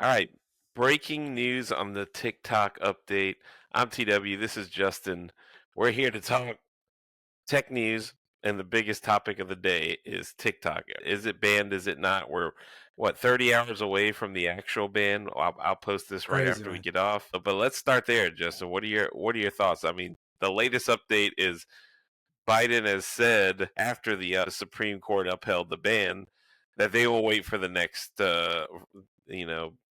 All right. Breaking news on the TikTok update. I'm TW. This is Justin. We're here to talk tech news, and the biggest topic of the day is TikTok. Is it banned? Is it not? We're 30 hours away from the actual ban. I'll post this right Crazy, after we man. get off. But let's start there, Justin. What are your thoughts? I mean, the latest update is Biden has said after the Supreme Court upheld the ban that they will wait for the next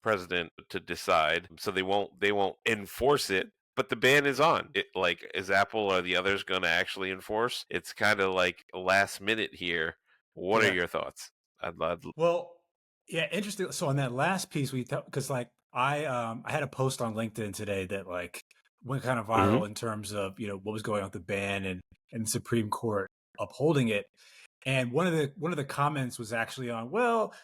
president to decide. So they won't enforce it, but the ban is on. Like, is Apple or the others going to actually enforce? It's kind of like last minute here. What are Yeah. your thoughts? I'd love. Well, yeah, interesting. So on that last piece, because like I had a post on LinkedIn today that like went kind of Mhm. viral in terms of what was going on with the ban and the Supreme Court upholding it. And one of the comments was actually on, well,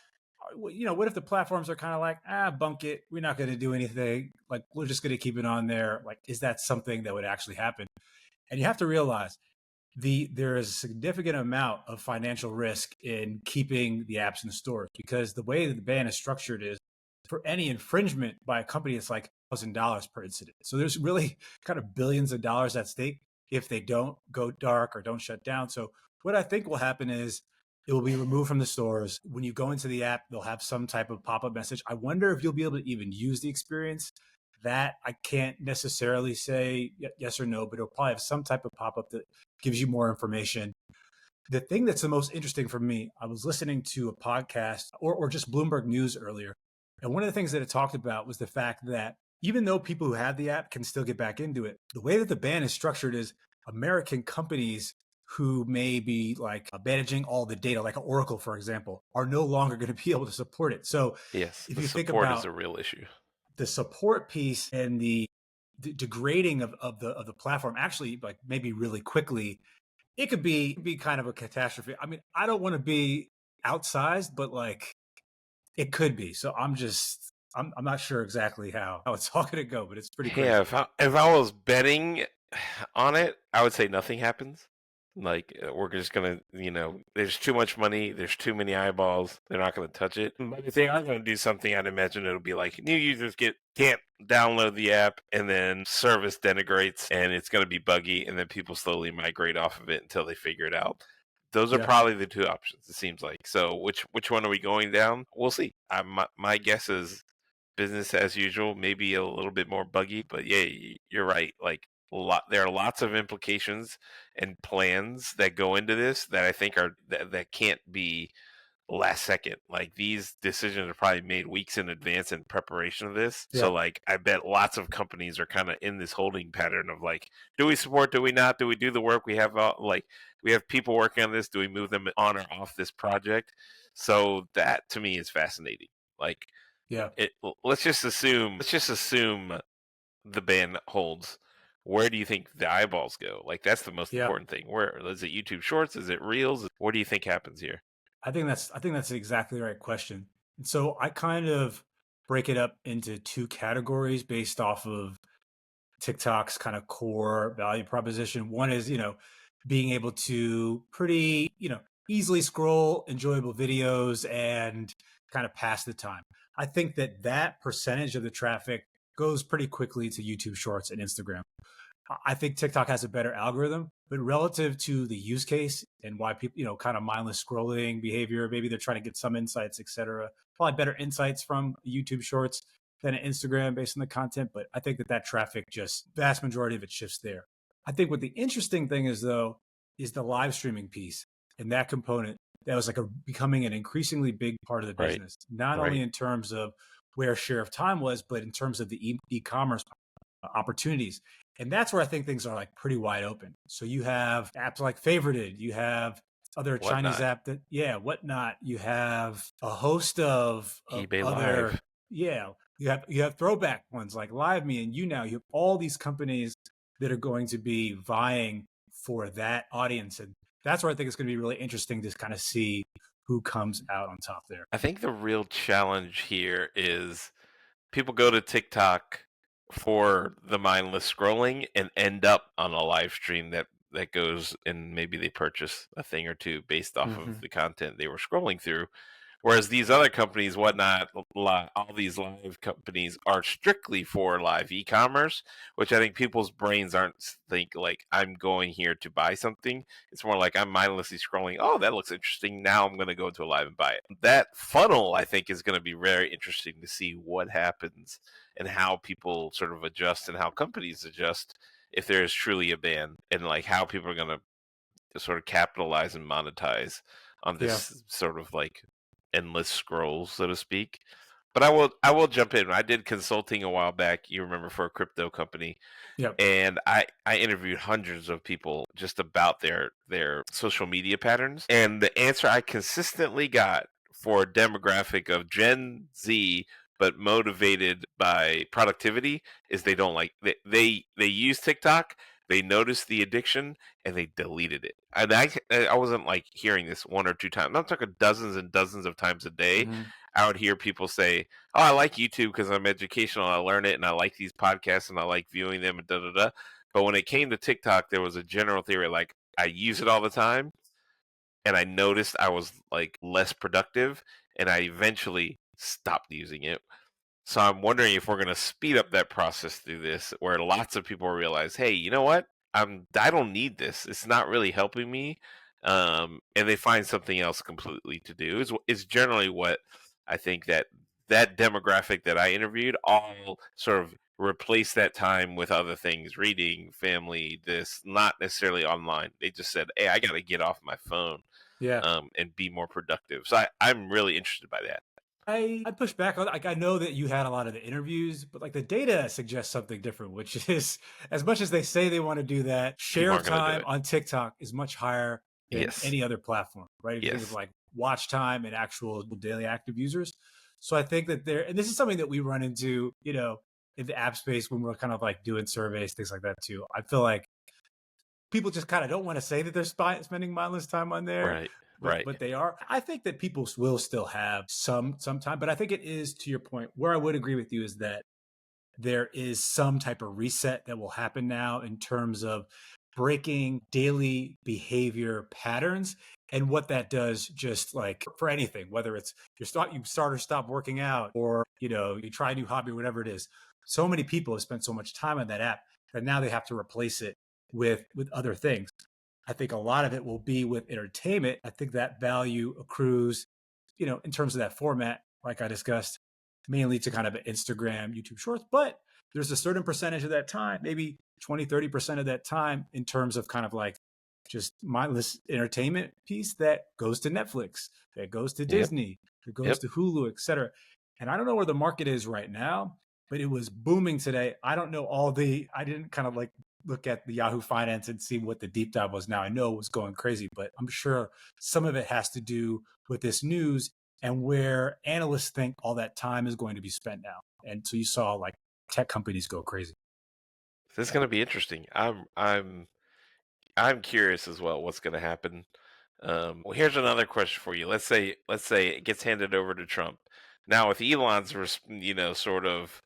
what if the platforms are kind of like, bunk it, we're not going to do anything, like we're just going to keep it on there. Like, is that something that would actually happen? And you have to realize there is a significant amount of financial risk in keeping the apps in the stores, because the way that the ban is structured is for any infringement by a company, it's like $1,000 per incident. So there's really kind of billions of dollars at stake if they don't go dark or don't shut down. So what I think will happen is it will be removed from the stores. When you go into the app, they'll have some type of pop-up message. I wonder if you'll be able to even use the experience. That I can't necessarily say yes or no, but it'll probably have some type of pop-up that gives you more information. The thing that's the most interesting for me, I was listening to a podcast or just Bloomberg News earlier. And one of the things that it talked about was the fact that even though people who have the app can still get back into it, the way that the ban is structured is American companies who may be like managing all the data, like Oracle, for example, are no longer going to be able to support it. So Yes, if the you think support is about a real issue. the support piece and the degrading of the platform, actually, like maybe really quickly, it could be kind of a catastrophe. I mean, I don't want to be outsized, but like it could be. So I'm not sure exactly how it's all gonna go, but it's pretty Yeah, crazy. if I was betting on it, I would say nothing happens. Like, we're just gonna, there's too much money, there's too many eyeballs, they're not gonna touch it. But if they are gonna do something, I'd imagine it'll be like new users can't download the app, and then service denigrates, and it's gonna be buggy, and then people slowly migrate off of it until they figure it out. Those are Yeah, probably the two options. It seems like. So, which one are we going down? We'll see. My guess is business as usual, maybe a little bit more buggy, but yeah, you're right. Like, there are lots of implications and plans that go into this that I think that can't be last second. Like, these decisions are probably made weeks in advance in preparation of this. yeah, So, like, I bet lots of companies are kind of in this holding pattern of like, do we support? Do we not? Do we do the work? We have people working on this. Do we move them on or off this project? So that to me is fascinating. Like, yeah, it let's just assume the ban holds. Where do you think the eyeballs go? Like, that's the most yeah. important thing. Where is it? YouTube Shorts? Is it Reels? What do you think happens here? I think that's exactly the right question. And so I kind of break it up into two categories based off of TikTok's kind of core value proposition. One is, being able to pretty, easily scroll enjoyable videos and kind of pass the time. I think that percentage of the traffic goes pretty quickly to YouTube Shorts and Instagram. I think TikTok has a better algorithm, but relative to the use case and why people, kind of mindless scrolling behavior, maybe they're trying to get some insights, et cetera. Probably better insights from YouTube Shorts than Instagram based on the content. But I think that traffic, just vast majority of it shifts there. I think what the interesting thing is, though, is the live streaming piece and that component that was like becoming an increasingly big part of the Right, business, not only right. in terms of where share of time was, but in terms of the e-commerce opportunities. And that's where I think things are like pretty wide open. So you have apps like Favorited, you have other Chinese Whatnot. app that, yeah, Whatnot, you have a host of eBay other, Live. yeah, you have throwback ones like Live Me and you have all these companies that are going to be vying for that audience. And that's where I think it's going to be really interesting to kind of see who comes out on top there. I think the real challenge here is people go to TikTok for the mindless scrolling and end up on a live stream that goes, and maybe they purchase a thing or two based off of Hmm. the content they were scrolling through. Whereas these other companies, whatnot, all these live companies are strictly for live e-commerce, which I think people's brains aren't think like I'm going here to buy something. It's more like I'm mindlessly scrolling. Oh, that looks interesting. Now I'm going to go to a live and buy it. That funnel, I think, is going to be very interesting to see what happens and how people sort of adjust and how companies adjust if there is truly a ban, and like how people are going to sort of capitalize and monetize on Yeah. this sort of like endless scrolls, so to speak. But I will jump in. I did consulting a while back. You remember, for a crypto company, Yep. and I interviewed hundreds of people just about their social media patterns, and the answer I consistently got for a demographic of Gen Z but motivated by productivity is they don't like they use TikTok, they noticed the addiction, and they deleted it. And I wasn't like hearing this one or two times. I'm talking dozens and dozens of times a day. Hmm. I would hear people say, "Oh, I like YouTube because I'm educational. I learn it, and I like these podcasts, and I like viewing them, and da da da." But when it came to TikTok, there was a general theory like I use it all the time, and I noticed I was like less productive, and I eventually stopped using it. So I'm wondering if we're going to speed up that process through this, where lots of people realize, hey, you know what? I don't need this. It's not really helping me, and they find something else completely to do. Is generally what I think that demographic that I interviewed all sort of replace that time with other things, reading, family, this, not necessarily online. They just said, hey, I got to get off my phone, Yeah. and be more productive. So I'm really interested by that. I push back on, like, I know that you had a lot of the interviews, but like the data suggests something different, which is, as much as they say they want to do that, People share aren't going to do time it. on TikTok is much higher than Yes. any other platform, right? If you think of Yes. like watch time and actual daily active users. So I think that there, and this is something that we run into, in the app space when we're kind of like doing surveys, things like that too. I feel like people just kind of don't want to say that they're spending mindless time on there, Right. but Right. they are. I think that people will still have some time, but I think it is, to your point, where I would agree with you is that there is some type of reset that will happen now in terms of breaking daily behavior patterns, and what that does, just like for anything, whether it's you start or stop working out, or you try a new hobby or whatever it is. So many people have spent so much time on that app that now they have to replace it with other things. I think a lot of it will be with entertainment. I think that value accrues, in terms of that format, like I discussed, mainly to kind of Instagram, YouTube Shorts. But there's a certain percentage of that time, maybe 20, 30% of that time, in terms of kind of like just mindless entertainment piece, that goes to Netflix, that goes to Yep. Disney, that goes Yep. to Hulu, et cetera. And I don't know where the market is right now, but it was booming today. I don't know I didn't kind of like look at the Yahoo Finance and see what the deep dive was now. I know it was going crazy, but I'm sure some of it has to do with this news and where analysts think all that time is going to be spent now. And so you saw like tech companies go crazy. This is going to be interesting. I'm curious as well what's going to happen. Well, here's another question for you. Let's say it gets handed over to Trump. Now with Elon's, sort of,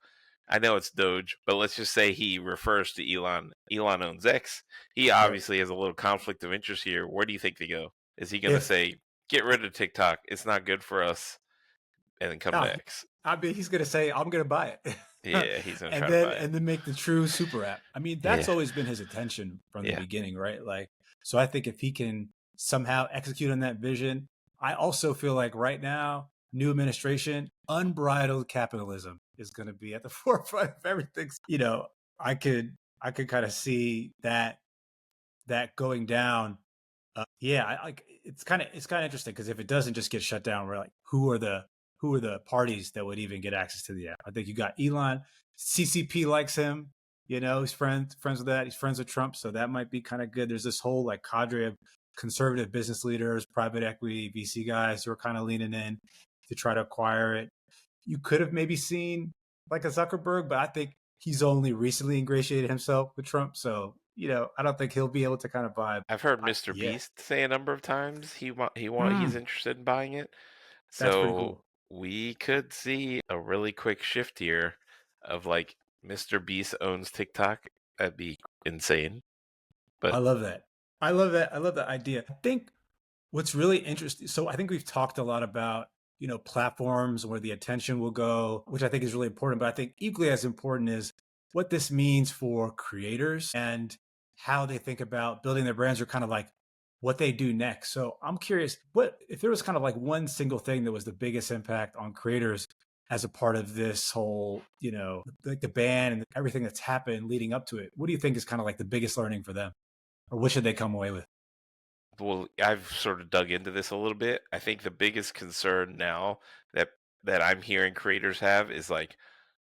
I know it's Doge, but let's just say he refers to Elon. Elon owns X. He Right. obviously has a little conflict of interest here. Where do you think they go? Is he going to If say, get rid of TikTok? It's not good for us, and then come uh, to X? I mean, he's going to say, "I'm going to buy it," Yeah, he's going to and try to then buy it. make the true super app. I mean, that's Yeah, always been his intention from the yeah. beginning, right? Like, so I think if he can somehow execute on that vision, I also feel like right now, new administration, unbridled capitalism is going to be at the forefront of everything. I could kind of see that going down. Yeah, like it's kind of interesting, because if it doesn't just get shut down, we're like, who are the parties that would even get access to the app? I think you got Elon, CCP likes him. He's friends with that. He's friends with Trump, so that might be kind of good. There's this whole like cadre of conservative business leaders, private equity, VC guys who are kind of leaning in to try to acquire it. You could have maybe seen like a Zuckerberg, but I think he's only recently ingratiated himself with Trump, so I don't think he'll be able to kind of vibe. I've heard Mr. Yeah. Beast say a number of times he's Mm, interested in buying it. that's pretty cool. So we could see a really quick shift here of like Mr. Beast owns TikTok. That'd be insane. I But love that. I love that. I love that idea. I think what's really interesting. So I think we've talked a lot about platforms where the attention will go, which I think is really important. But I think equally as important is what this means for creators and how they think about building their brands, or kind of like what they do next. So I'm curious, what if there was kind of like one single thing that was the biggest impact on creators as a part of this whole, like the ban and everything that's happened leading up to it? What do you think is kind of like the biggest learning for them, or what should they come away with? Well, I've sort of dug into this a little bit. I think the biggest concern now that I'm hearing creators have is like,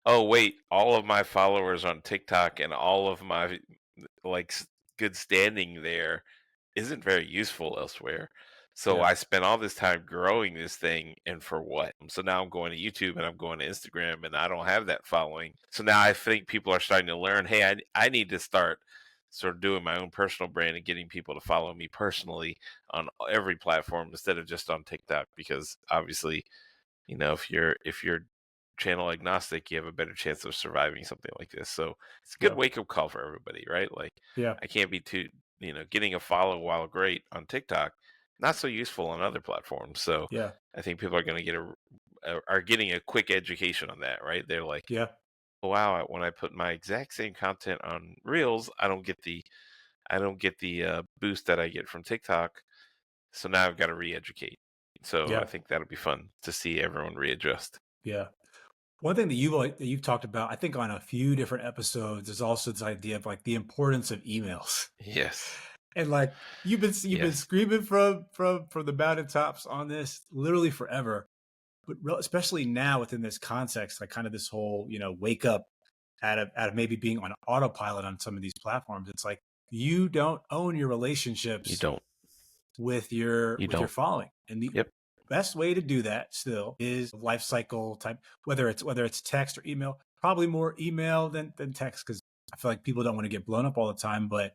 oh wait, all of my followers on TikTok and all of my like good standing there isn't very useful elsewhere. So Yeah, I spent all this time growing this thing, and for what? So now I'm going to YouTube and I'm going to Instagram, and I don't have that following. So now I think people are starting to learn, hey, I need to start sort of doing my own personal brand and getting people to follow me personally on every platform instead of just on TikTok, because obviously, if you're channel agnostic, you have a better chance of surviving something like this. So it's a good yeah, wake up call for everybody, right? Like, yeah, I can't be too, getting a follow while great on TikTok, not so useful on other platforms. So yeah, I think people are going to are getting a quick education on that, right? They're like, yeah, oh, wow, when I put my exact same content on Reels, I don't get the boost that I get from TikTok. So now I've got to re-educate. So I yeah, think that'll be fun to see everyone readjust. yeah. One thing that you've talked about, I think, on a few different episodes, is also this idea of like the importance of emails. Yes. And like you've been Yes. screaming from the mountaintops on this literally forever, but especially now within this context, like kind of this whole wake up out of maybe being on autopilot on some of these platforms. It's like you don't own your You relationships don't. with your You with your don't. following, and the Yep. best way to do that still is life cycle type, whether it's text or email. Probably more email than text, because I feel like people don't want to get blown up all the time. But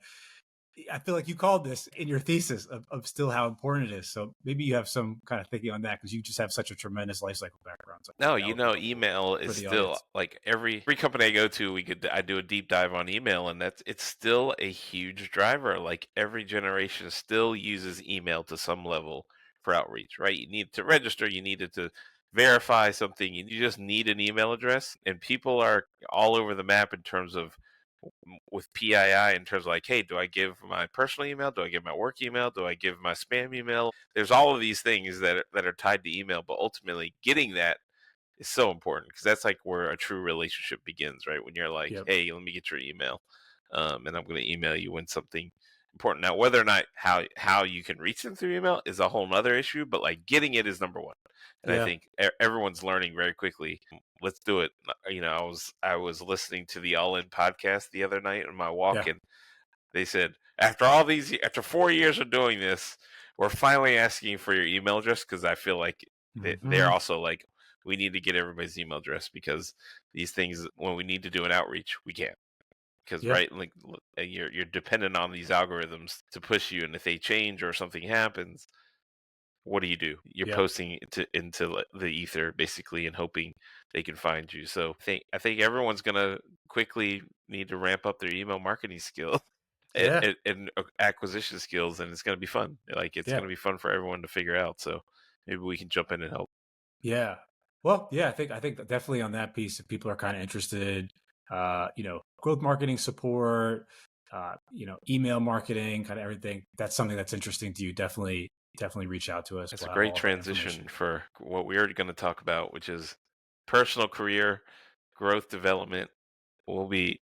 I feel like you called this in your thesis of still how important it is. So maybe you have some kind of thinking on that, because you just have such a tremendous life cycle background. So I No, think that would be helpful email for is the still audience. like every company I go to, I do a deep dive on email, and it's still a huge driver. Like every generation still uses email to some level for outreach, right? You need to register, you needed to verify something, you just need an email address, and people are all over the map in terms of with PII, in terms of like, hey, do I give my personal email? Do I give my work email? Do I give my spam email? There's all of these things that are tied to email, but ultimately getting that is so important, because that's like where a true relationship begins, right? When you're like, Yep. hey, let me get your email, and I'm going to email you when something important. Now, whether or not how you can reach them through email is a whole nother issue, but like getting it is number one. And I Yeah. think everyone's learning very quickly. Let's do it. I was listening to the All In podcast the other night on my walk, Yeah. and they said, after 4 years of doing this, we're finally asking for your email address, because I feel like they're Hmm. also like, we need to get everybody's email address, because these things, when we need to do an outreach, we can't, because Yeah. right, like you're dependent on these algorithms to push you, and if they change or something happens, what do? You're Yeah. posting into the ether basically, and hoping they can find you. So I think everyone's gonna quickly need to ramp up their email marketing skills Yeah. and acquisition skills, and it's gonna be fun. Like it's Yeah. gonna be fun for everyone to figure out. So maybe we can jump in and help. Yeah. Well, yeah, I think that definitely on that piece, if people are kind of interested, growth marketing support, email marketing, kind of everything. That's something that's interesting to you. Definitely reach out to us. It's a We'll have great all that information. transition for what we're going to talk about, which is personal career growth development. We'll be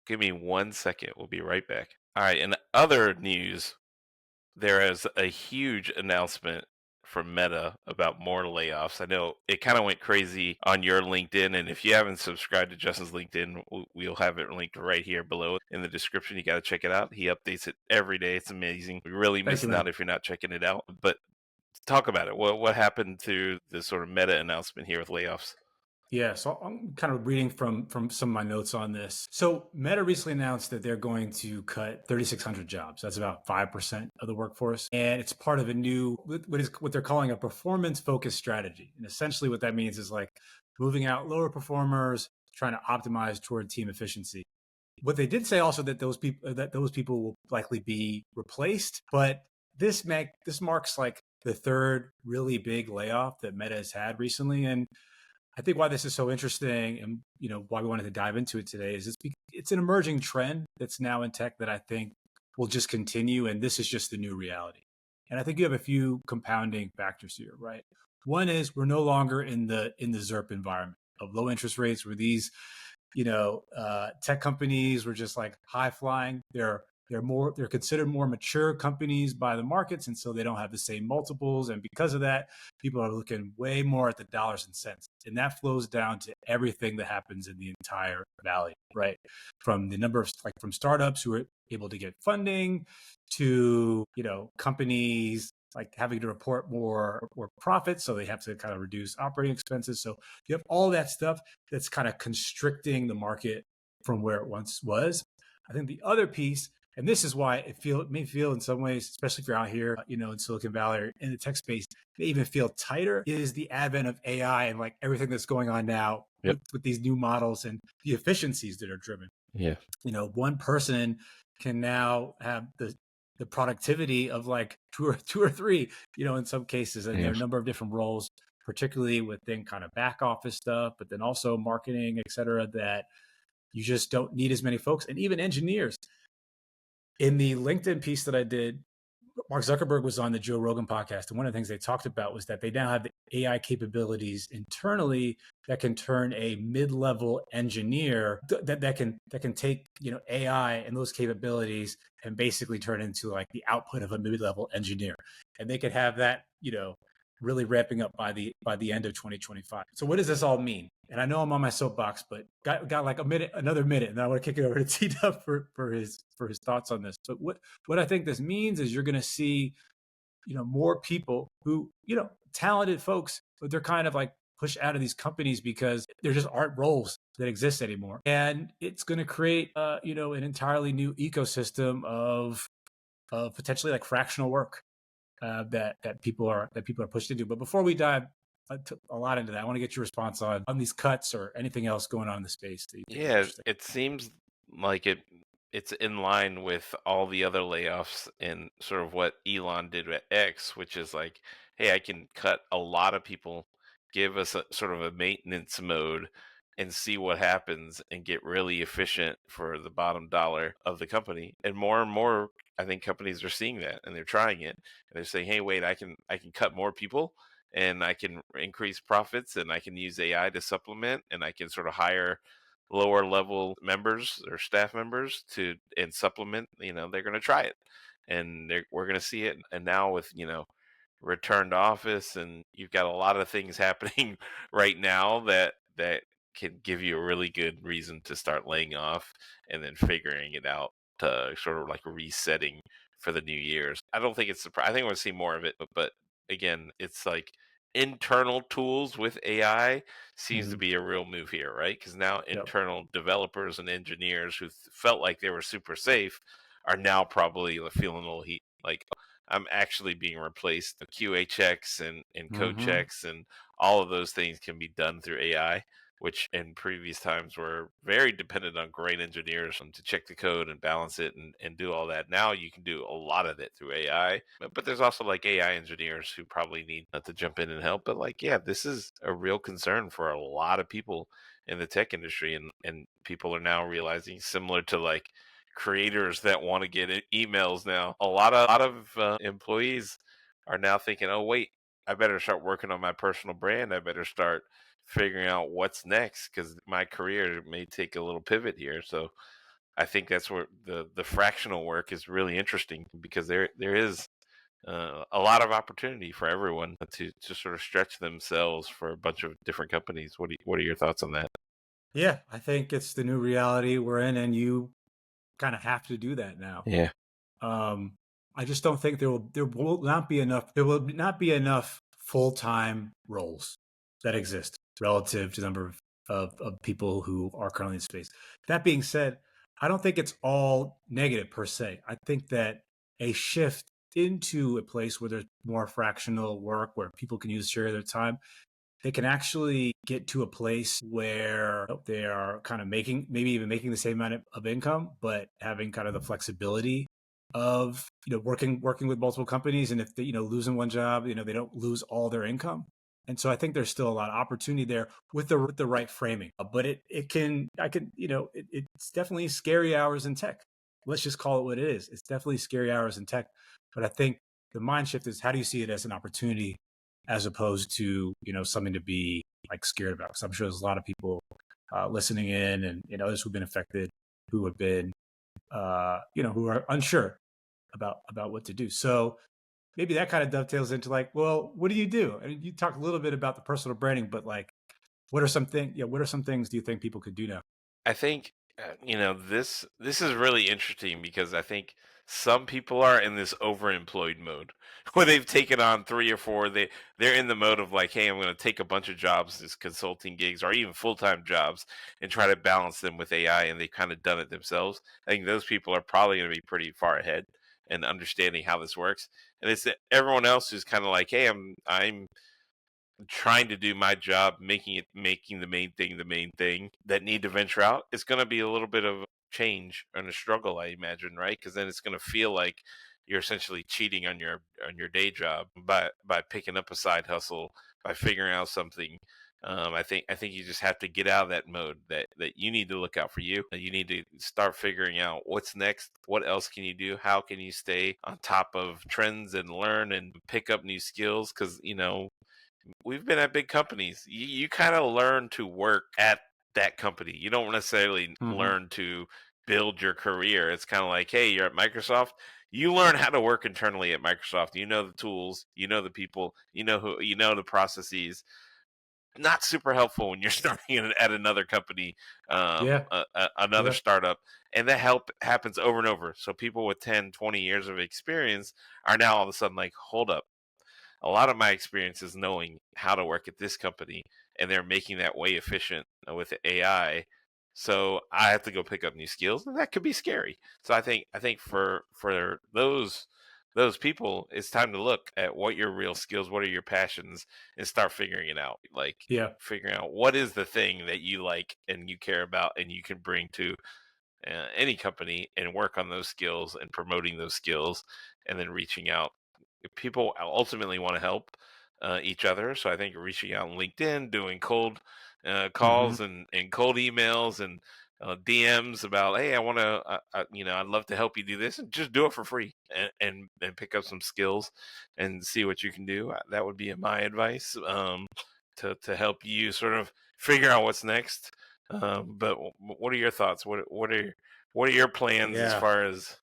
Give me 1 second. We'll be right back. All right. In other news, there is a huge announcement from Meta about more layoffs. I know it kind of went crazy on your LinkedIn, and if you haven't subscribed to Justin's LinkedIn, we'll have it linked right here below in the description. You got to check it out. He updates it every day. It's amazing. You're really Thank you, missing man. out if you're not checking it out. But talk about it. What happened to the sort of Meta announcement here with layoffs? Yeah, so I'm kind of reading from some of my notes on this. So Meta recently announced that they're going to cut 3,600 jobs. That's about 5% of the workforce, and it's part of a new what they're calling a performance focused strategy. And essentially, what that means is like moving out lower performers, trying to optimize toward team efficiency. What they did say also that those people will likely be replaced, but this marks like the third really big layoff that Meta has had recently. And I think why this is so interesting and why we wanted to dive into it today is it's an emerging trend that's now in tech that I think will just continue, and this is just the new reality. And I think you have a few compounding factors here, right? One is we're no longer in the ZERP environment of low interest rates where these tech companies were just like high flying. They're considered more mature companies by the markets, and so they don't have the same multiples. And because of that, people are looking way more at the dollars and cents, and that flows down to everything that happens in the entire valley, right? From the number of from startups who are able to get funding to companies like having to report more profits, so they have to kind of reduce operating expenses. So you have all that stuff that's kind of constricting the market from where it once was. I think the other piece, and this is why it may feel in some ways, especially if you're out here, in Silicon Valley or in the tech space, may even feel tighter, is the advent of AI and like everything that's going on now Yep. with these new models and the efficiencies that are driven. Yeah. One person can now have the productivity of like two or three, in some cases, and there are a number of different roles, particularly within kind of back office stuff, but then also marketing, et cetera, that you just don't need as many folks, and even engineers. In the LinkedIn piece that I did, Mark Zuckerberg was on the Joe Rogan podcast, and one of the things they talked about was that they now have the AI capabilities internally that can turn a mid-level engineer that can take AI and those capabilities and basically turn into like the output of a mid-level engineer, and they could have that really ramping up by the end of 2025. So what does this all mean? And I know I'm on my soapbox, but got like another minute, and I want to kick it over to T-Dub for his thoughts on this. But what I think this means is you're going to see, more people who, talented folks, but they're kind of like pushed out of these companies because there just aren't roles that exist anymore, and it's going to create, an entirely new ecosystem of potentially like fractional work that people are pushed into. But before we dive a lot into that, I want to get your response on these cuts or anything else going on in the space that you think is Yeah, interesting. it seems like it's in line with all the other layoffs and sort of what Elon did at X, which is like, hey, I can cut a lot of people, give us a sort of a maintenance mode and see what happens and get really efficient for the bottom dollar of the company. And more, I think companies are seeing that and they're trying it. And they're saying, hey, wait, I can cut more people and I can increase profits and I can use AI to supplement and I can sort of hire lower level members or staff members to and supplement. They're going to try it and we're going to see it. And now with return to office and you've got a lot of things happening right now that can give you a really good reason to start laying off and then figuring it out to sort of like resetting for the new year's. I don't think it's surprising. I think we'll see more of it, but again, it's like internal tools with AI seems to Mm-hmm. be a real move here, right? Because now Yep. internal developers and engineers who felt like they were super safe are now probably feeling a little heat. Like, I'm actually being replaced. The QA checks and code Mm-hmm. checks and all of those things can be done through AI, which in previous times were very dependent on great engineers to check the code and balance it and do all that. Now you can do a lot of it through AI. But there's also like AI engineers who probably need to jump in and help. But like, yeah, this is a real concern for a lot of people in the tech industry. And people are now realizing, similar to like creators that want to get emails now, a lot of employees are now thinking, oh, wait, I better start working on my personal brand. I better start figuring out what's next because my career may take a little pivot here. So I think that's where the fractional work is really interesting because there is a lot of opportunity for everyone to sort of stretch themselves for a bunch of different companies. What are your thoughts on that? Yeah, I think it's the new reality we're in, and you kind of have to do that now. Yeah. Um, I just don't think there will not be enough full-time roles that exist relative to the number of people who are currently in space. That being said, I don't think it's all negative per se. I think that a shift into a place where there's more fractional work, where people can share their time, they can actually get to a place where they are kind of maybe even making the same amount of income, but having kind of the flexibility of working with multiple companies, and if they losing one job, they don't lose all their income. And so I think there's still a lot of opportunity there with the right framing. But it can I can it's definitely scary hours in tech. Let's just call it what it is. It's definitely scary hours in tech. But I think the mind shift is, how do you see it as an opportunity as opposed to something to be like scared about? Because I'm sure there's a lot of people listening in, and others who've been affected, who have been who are unsure about what to do. So maybe that kind of dovetails into like, well, what do you do? And you talked a little bit about the personal branding, but like, what are some things do you think people could do now? I think this is really interesting because I think some people are in this overemployed mode where they've taken on three or four. They're in the mode of like, hey, I'm going to take a bunch of jobs, as consulting gigs or even full time jobs, and try to balance them with AI, and they've kind of done it themselves. I think those people are probably going to be pretty far ahead and understanding how this works. And it's everyone else who's kind of like, hey, I'm trying to do my job, making the main thing that need to venture out. It's going to be a little bit of change and a struggle, I imagine, right? Because then it's going to feel like you're essentially cheating on your day job by picking up a side hustle, by figuring out something. I think you just have to get out of that mode, that you need to look out for you. You need to start figuring out what's next. What else can you do? How can you stay on top of trends and learn and pick up new skills? Because we've been at big companies. You kind of learn to work at that company. You don't necessarily Hmm. learn to build your career. It's kind of like, hey, you're at Microsoft. You learn how to work internally at Microsoft. You know the tools, you know the people, you know the processes. Not super helpful when you're starting at another company, Yeah, another yeah, startup, and that help happens over and over. So people with 10, 20 years of experience are now all of a sudden like, hold up, a lot of my experience is knowing how to work at this company, and they're making that way efficient with AI. So I have to go pick up new skills, and that could be scary. So I think for those people, it's time to look at what your real skills, what are your passions, and start figuring it out. Like yeah, figuring out what is the thing that you like and you care about, and you can bring to any company and work on those skills and promoting those skills, and then reaching out. People ultimately want to help each other, so I think reaching out on LinkedIn, doing cold hmm, calls and cold emails and DMs about, hey, I want to, I'd love to help you do this, and just do it for free, and pick up some skills and see what you can do. That would be my advice, to help you sort of figure out what's next. But what are your thoughts? What are your plans as yeah. far as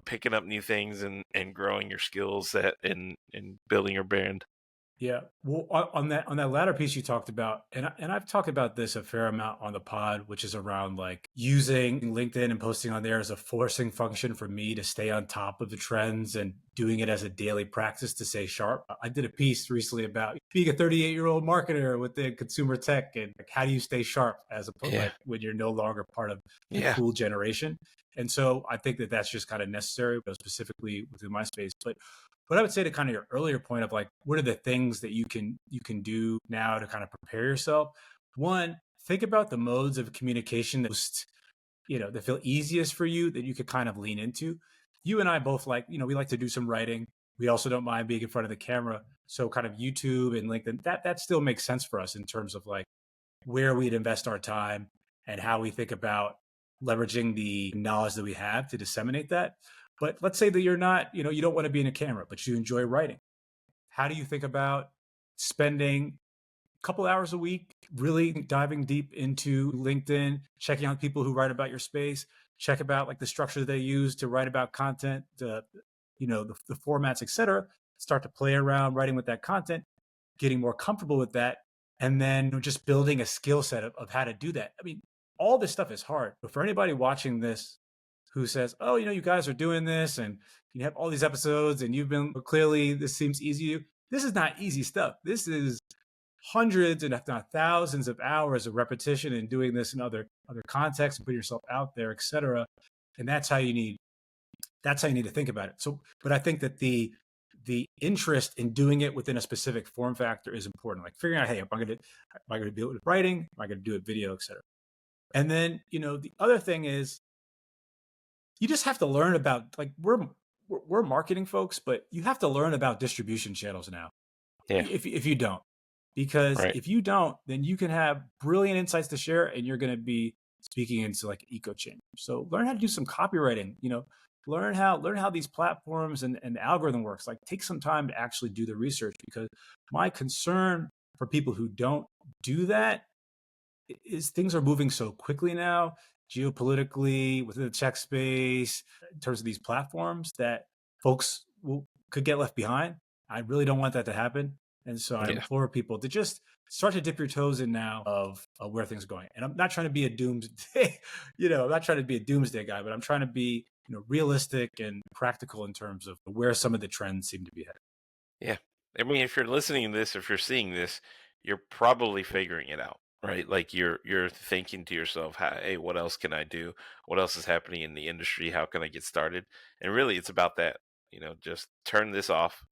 picking up new things and growing your skill set and building your brand? Yeah. Well, on that latter piece you talked about, and I've talked about this a fair amount on the pod, which is around like using LinkedIn and posting on there as a forcing function for me to stay on top of the trends and doing it as a daily practice to stay sharp. I did a piece recently about being a 38-year-old marketer within consumer tech, and like, how do you stay sharp Yeah, like when you're no longer part of the yeah, cool generation. And so I think that that's just kind of necessary, but specifically within my space. But I would say, to kind of your earlier point of like, what are the things that you can do now to kind of prepare yourself? One, think about the modes of communication that feel easiest for you, that you could kind of lean into. You and I both like, we like to do some writing. We also don't mind being in front of the camera. So kind of YouTube and LinkedIn, that still makes sense for us in terms of like where we'd invest our time and how we think about leveraging the knowledge that we have to disseminate that. But let's say that you're not, you don't want to be in a camera, but you enjoy writing. How do you think about spending a couple hours a week really diving deep into LinkedIn, checking out people who write about your space, check about like the structure they use to write about content, the formats, etc. Start to play around writing with that content, getting more comfortable with that, and then just building a skill set of how to do that. I mean, all this stuff is hard, but for anybody watching this who says, "Oh, you guys are doing this, and you have all these episodes, and you've been clearly this seems easy to you." This is not easy stuff. This is hundreds and if not thousands of hours of repetition and doing this in other contexts and putting yourself out there, etc. And that's how you need to think about it. So, but I think that the interest in doing it within a specific form factor is important. Like figuring out, hey, am I going to do it with writing? Am I going to do it video, etc. And then the other thing is You just have to learn about, like, we're marketing folks, but you have to learn about distribution channels now. Yeah, If you don't, because right. if you don't, then you can have brilliant insights to share, and you're going to be speaking into like an echo chamber. So learn how to do some copywriting. Learn how these platforms and the algorithm works. Like, take some time to actually do the research, because my concern for people who don't do that is things are moving so quickly now, geopolitically, within the tech space, in terms of these platforms, that could get left behind. I really don't want that to happen. And so I Yeah, implore people to just start to dip your toes in now of where things are going. And I'm not trying to be a doomsday, I'm not trying to be a doomsday guy, but I'm trying to be, realistic and practical in terms of where some of the trends seem to be headed. yeah. I mean, if you're listening to this, if you're seeing this, you're probably figuring it out, right? Like you're thinking to yourself, "Hey, what else can I do? What else is happening in the industry? How can I get started?" And really, it's about that. Just turn this off.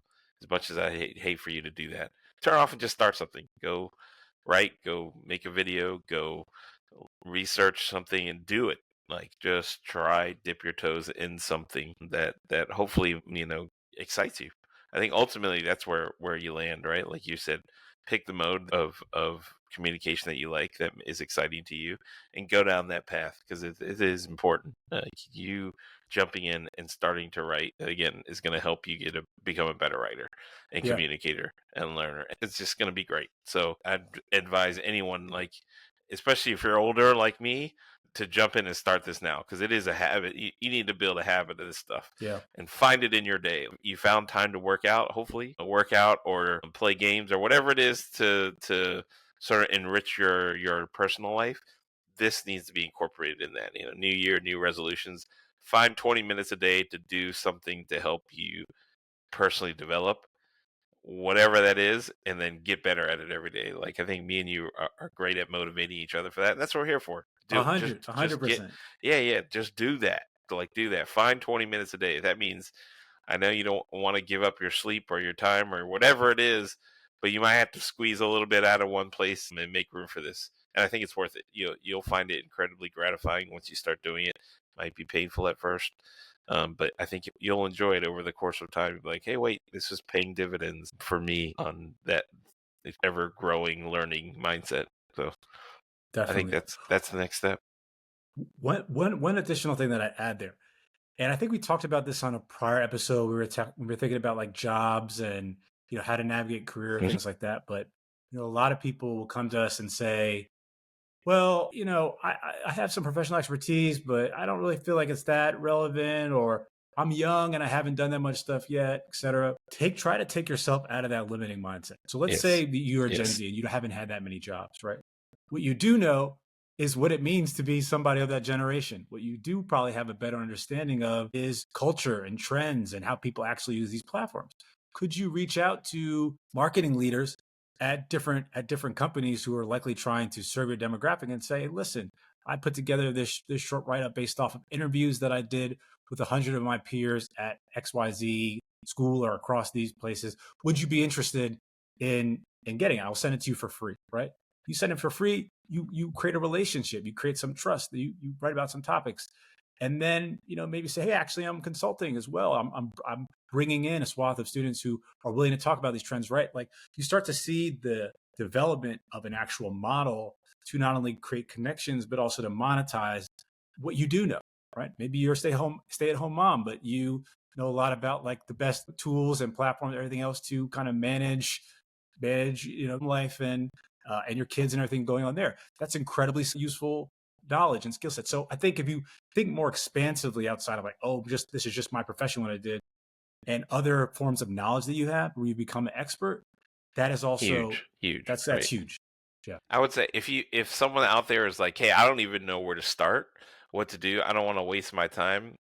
As much as I hate for you to do that, turn off and just start something. Go write. Go make a video. Go research something and do it. Like, just try dip your toes in something that hopefully excites you. I think ultimately that's where you land, right? Like you said, pick the mode of communication that you like, that is exciting to you, and go down that path, because it is important. You jumping in and starting to write again is going to help you become a better writer and Yeah. communicator and learner. It's just going to be great. So I'd advise anyone, like, especially if you're older like me, to jump in and start this now, because it is a habit. You need to build a habit of this stuff Yeah. and find it in your day. You found time to work out, hopefully, work out or play games or whatever it is to sort of enrich your personal life. This needs to be incorporated in that. New year, new resolutions. Find 20 minutes a day to do something to help you personally develop, whatever that is, and then get better at it every day. Like, I think me and you are great at motivating each other for that. And that's what we're here for. A Do just hundred, a hundred just get percent. yeah, yeah, just do that. Like, do that. Find 20 minutes a day. That means, I know you don't want to give up your sleep or your time or whatever it is, but you might have to squeeze a little bit out of one place and make room for this. And I think it's worth it. You'll find it incredibly gratifying once you start doing it. Might be painful at first, but I think you'll enjoy it over the course of time. You'll be like, hey, wait, this is paying dividends for me on that ever growing learning mindset. So I think Definitely. that's the next step. One additional thing that I add there, and I think we talked about this on a prior episode. We were thinking about like jobs and how to navigate career, Mhm. things like that. But a lot of people will come to us and say, "Well, I have some professional expertise, but I don't really feel like it's that relevant, or I'm young and I haven't done that much stuff yet, etc." Try to take yourself out of that limiting mindset. So let's Yes. say that you're a Gen Yes. Z and you haven't had that many jobs, right? What you do know is what it means to be somebody of that generation. What you do probably have a better understanding of is culture and trends and how people actually use these platforms. Could you reach out to marketing leaders at different companies who are likely trying to serve your demographic and say, listen, I put together this short write up based off of interviews that I did with 100 of my peers at XYZ school or across these places. Would you be interested in getting it? I'll send it to you for free, right? You send it for free, you create a relationship, you create some trust, you write about some topics. And then, maybe say, hey, actually, I'm consulting as well. I'm bringing in a swath of students who are willing to talk about these trends, right? Like, you start to see the development of an actual model to not only create connections, but also to monetize what you do know, right? Maybe you're a stay at home mom, but you know a lot about like the best tools and platforms, and everything else to kind of manage, life and your kids and everything going on there. That's incredibly useful knowledge and skill set. So I think if you think more expansively outside of like, oh, just this is just my profession, what I did, and other forms of knowledge that you have where you become an expert, that is also Huge, that's right? huge. Yeah. I would say, if someone out there is like, "Hey, I don't even know where to start, what to do. I don't want to waste my time."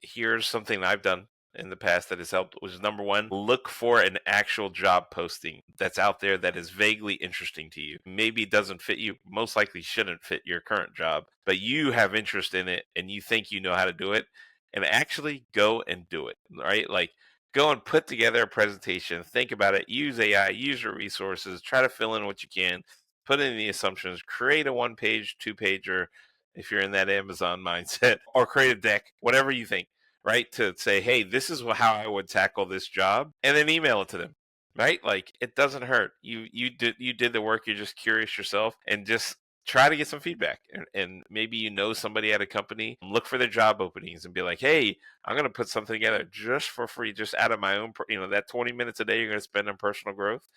Here's something I've done in the past that has helped, which is number one, look for an actual job posting that's out there that is vaguely interesting to you. Maybe it doesn't fit you, most likely shouldn't fit your current job, but you have interest in it and you think you know how to do it, and actually go and do it, right? Like, go and put together a presentation, think about it, use AI, use your resources, try to fill in what you can, put in the assumptions, create a one page, two pager, if you're in that Amazon mindset, or create a deck, whatever you think, right? To say, hey, this is how I would tackle this job, and then email it to them. Right? Like it doesn't hurt. You did the work, you're just curious yourself, and just try to get some feedback. And maybe you know somebody at a company, look for their job openings and be like, hey, I'm gonna put something together just for free, just out of my own that 20 minutes a day you're gonna spend on personal growth.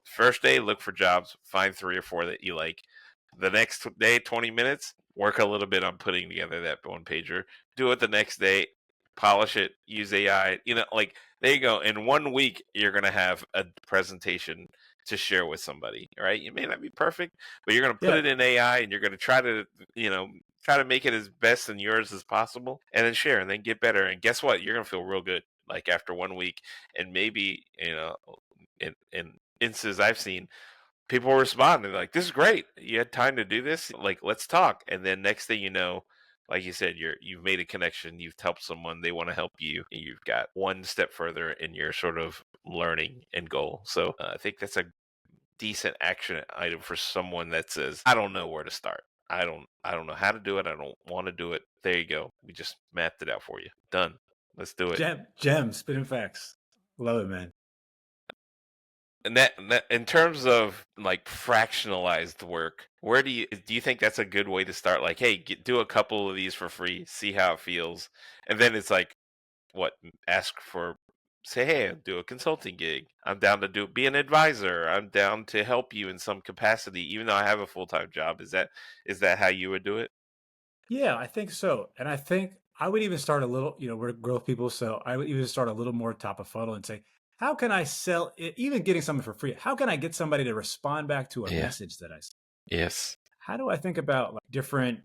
First day, look for jobs, find 3 or 4 that you like. The next day, 20 minutes, work a little bit on putting together that one pager. Do it the next day, polish it, use AI. Like there you go. In one week, you're going to have a presentation to share with somebody, right? You may not be perfect, but you're going to put Yeah, it in AI and you're going to you know, try to make it as best and yours as possible and then share and then get better. And guess what? You're going to feel real good like after one week. And maybe, in instances I've seen, people respond and like, "This is great. You had time to do this. Like, let's talk." And then next thing you know, like you said, you've made a connection. You've helped someone. They want to help you. And you've got one step further in your sort of learning and goal. So I think that's a decent action item for someone that says, "I don't know where to start. I don't know how to do it. I don't want to do it." There you go. We just mapped it out for you. Done. Let's do it. gems, spitting facts. Love it, man. And that in terms of like fractionalized work, where do you think that's a good way to start? Like, hey, do a couple of these for free, see how it feels, and then it's like, what? Ask for, say, hey, I'll do a consulting gig. I'm down to be an advisor. I'm down to help you in some capacity, even though I have a full time job. Is that how you would do it? Yeah, I think so. And I think I would even start a little, we're growth people. So I would even start a little more top of funnel and say, how can I sell it? Even getting something for free? How can I get somebody to respond back to a Yeah. message that I sent? Yes. How do I think about like different,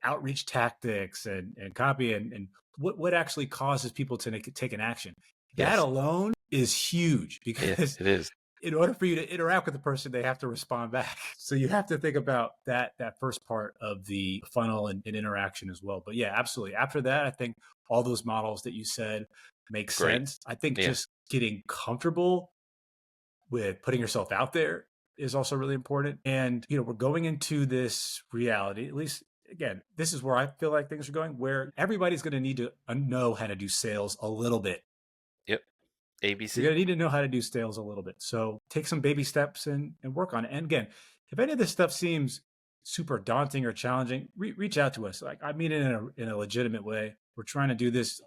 outreach tactics and copy and what actually causes people to take an action? That Yes. alone is huge Yeah. because It is. in order for you to interact with the person, they have to respond back. So you have to think about that first part of the funnel and interaction as well. But yeah, absolutely. After that, I think all those models that you said make Great. sense. I think Yeah. just getting comfortable with putting yourself out there is also really important. And we're going into this reality, at least again, this is where I feel like things are going, where everybody's going to need to know how to do sales a little bit. Yep. You're ABC. going to need to know how to do sales a little bit. So take some baby steps and work on it. And again, if any of this stuff seems super daunting or challenging, reach out to us. Like I mean it in a legitimate way. We're trying to do this.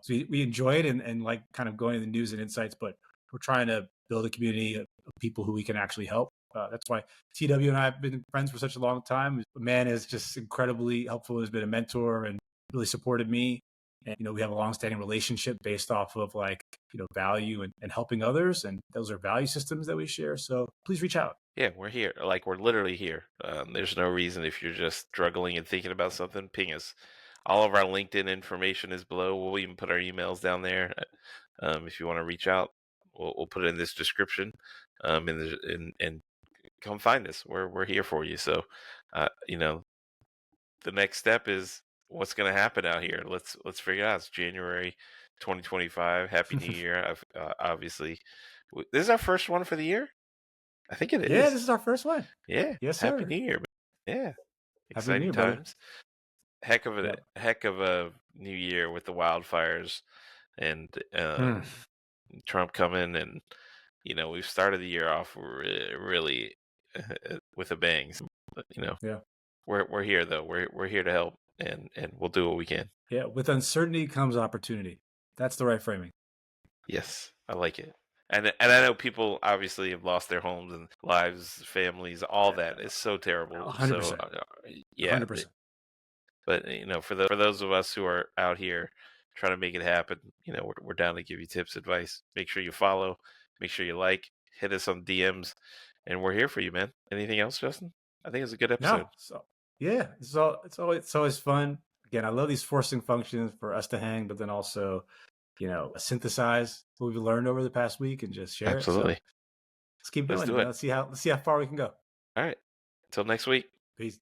So we enjoy it and like kind of going to the news and insights, but we're trying to build a community of people who we can actually help. That's why TW and I have been friends for such a long time. The man is just incredibly helpful. Has been a mentor and really supported me. And we have a long-standing relationship based off of like value and helping others, and those are value systems that we share. So please reach out. Yeah, we're here. Like we're literally here. There's no reason if you're just struggling and thinking about something, ping us. All of our LinkedIn information is below. We'll even put our emails down there. If you want to reach out, we'll put it in this description. And come find us. We're here for you. So, the next step is what's going to happen out here. Let's figure it out. It's January 2025. Happy New Year. Obviously, this is our first one for the year. I think it Yeah, is. this is our first one. Yeah, Yes, happy sir. New Year, man. Yeah, Happy New exciting Year, brother. times. Heck of a new year with the wildfires and Mm, Trump coming, and we've started the year off really with a bang. But, yeah, we're here though. We're here to help, and we'll do what we can. yeah. With uncertainty comes opportunity. That's the right framing. Yes, I like it. And I know people obviously have lost their homes and lives, families, all that. It's so terrible. So 100%. yeah, 100%. but for those of us who are out here trying to make it happen, we're down to give you tips, advice. Make sure you follow, make sure you like, hit us on DMs, and we're here for you, man. Anything else, Justin? I think it's a good No, episode. so yeah, it's always fun. Again, I love these forcing functions for us to hang, but then also synthesize what we've learned over the past week and just share it. So Absolutely. let's keep Let's doing it, do man. it. Let's see how far we can go. All right. Until next week. Peace.